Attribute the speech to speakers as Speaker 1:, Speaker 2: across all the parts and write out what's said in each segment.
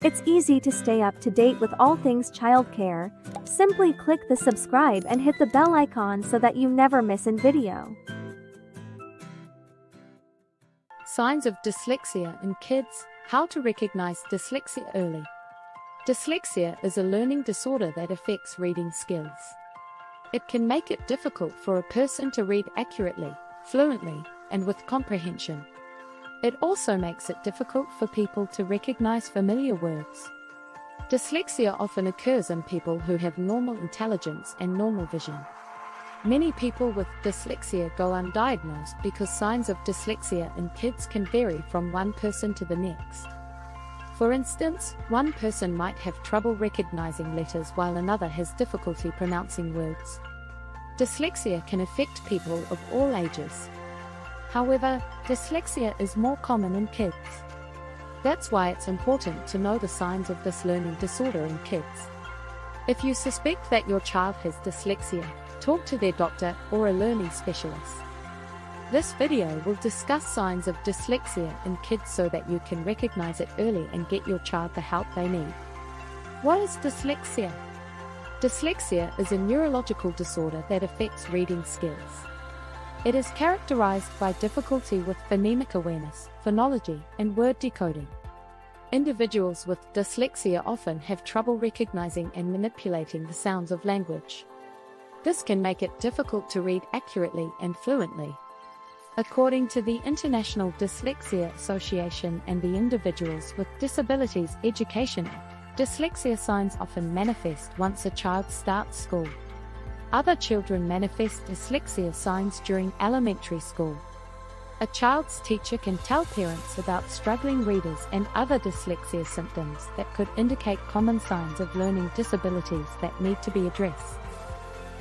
Speaker 1: It's easy to stay up to date with all things childcare. Simply click the subscribe and hit the bell icon so that you never miss a video.
Speaker 2: Signs of dyslexia in kids. How to recognize dyslexia early. Dyslexia is a learning disorder that affects reading skills. It can make it difficult for a person to read accurately, fluently, and with comprehension. It also makes it difficult for people to recognize familiar words. Dyslexia often occurs in people who have normal intelligence and normal vision. Many people with dyslexia go undiagnosed because signs of dyslexia in kids can vary from one person to the next. For instance, one person might have trouble recognizing letters while another has difficulty pronouncing words. Dyslexia can affect people of all ages. However, dyslexia is more common in kids. That's why it's important to know the signs of this learning disorder in kids. If you suspect that your child has dyslexia, talk to their doctor or a learning specialist. This video will discuss signs of dyslexia in kids so that you can recognize it early and get your child the help they need. What is dyslexia? Dyslexia is a neurological disorder that affects reading skills. It is characterized by difficulty with phonemic awareness, phonology, and word decoding. Individuals with dyslexia often have trouble recognizing and manipulating the sounds of language. This can make it difficult to read accurately and fluently. According to the International Dyslexia Association and the Individuals with Disabilities Education Act, dyslexia signs often manifest once a child starts school. Other children manifest dyslexia signs during elementary school. A child's teacher can tell parents about struggling readers and other dyslexia symptoms that could indicate common signs of learning disabilities that need to be addressed.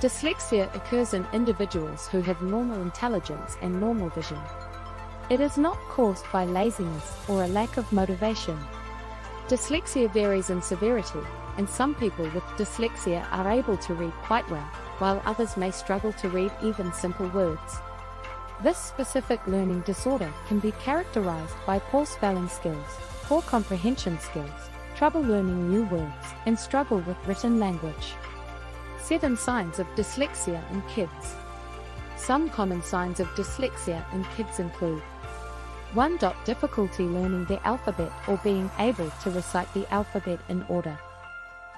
Speaker 2: Dyslexia occurs in individuals who have normal intelligence and normal vision. It is not caused by laziness or a lack of motivation. Dyslexia varies in severity, and some people with dyslexia are able to read quite well, while others may struggle to read even simple words. This specific learning disorder can be characterized by poor spelling skills, poor comprehension skills, trouble learning new words, and struggle with written language. 7 signs of dyslexia in kids. Some common signs of dyslexia in kids include 1. Difficulty learning the alphabet or being able to recite the alphabet in order.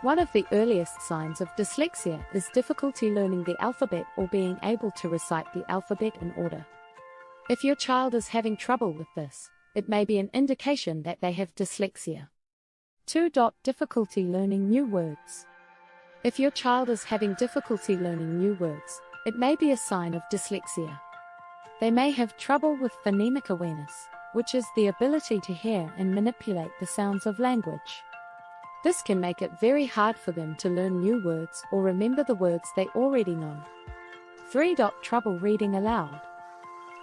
Speaker 2: One of the earliest signs of dyslexia is difficulty learning the alphabet or being able to recite the alphabet in order. If your child is having trouble with this, it may be an indication that they have dyslexia. 2. Difficulty learning new words. If your child is having difficulty learning new words, it may be a sign of dyslexia. They may have trouble with phonemic awareness, which is the ability to hear and manipulate the sounds of language. This can make it very hard for them to learn new words or remember the words they already know. 3. Trouble reading aloud.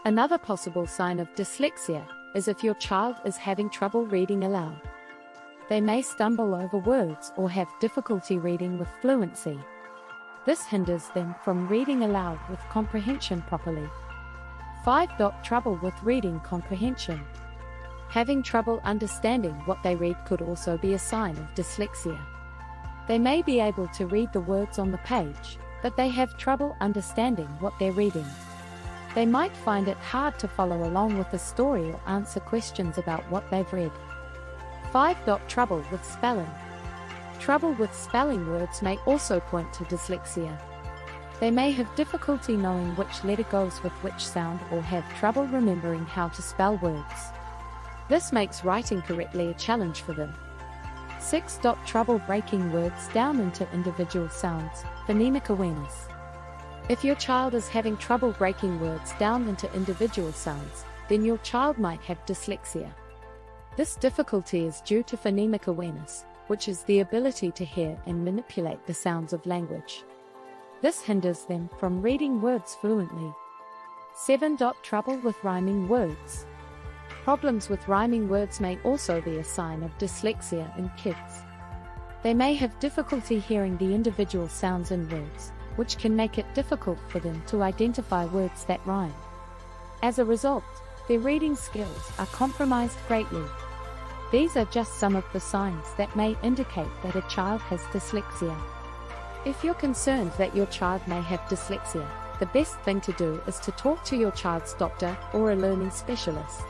Speaker 2: Another possible sign of dyslexia is if your child is having trouble reading aloud. They may stumble over words or have difficulty reading with fluency. This hinders them from reading aloud with comprehension properly. 5. Trouble with reading comprehension. Having trouble understanding what they read could also be a sign of dyslexia. They may be able to read the words on the page, but they have trouble understanding what they're reading. They might find it hard to follow along with the story or answer questions about what they've read. 5. Trouble with spelling. Trouble with spelling words may also point to dyslexia. They may have difficulty knowing which letter goes with which sound or have trouble remembering how to spell words. This makes writing correctly a challenge for them. 6. Trouble breaking words down into individual sounds, phonemic awareness. If your child is having trouble breaking words down into individual sounds, then your child might have dyslexia. This difficulty is due to phonemic awareness, which is the ability to hear and manipulate the sounds of language. This hinders them from reading words fluently. 7. Trouble with rhyming words. Problems with rhyming words may also be a sign of dyslexia in kids. They may have difficulty hearing the individual sounds in words, which can make it difficult for them to identify words that rhyme. As a result, their reading skills are compromised greatly. These are just some of the signs that may indicate that a child has dyslexia. If you're concerned that your child may have dyslexia, the best thing to do is to talk to your child's doctor or a learning specialist.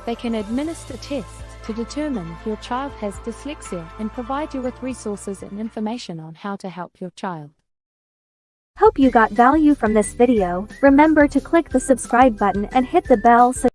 Speaker 2: They can administer tests to determine if your child has dyslexia and provide you with resources and information on how to help your child.
Speaker 1: Hope you got value from this video. Remember to click the subscribe button and hit the bell so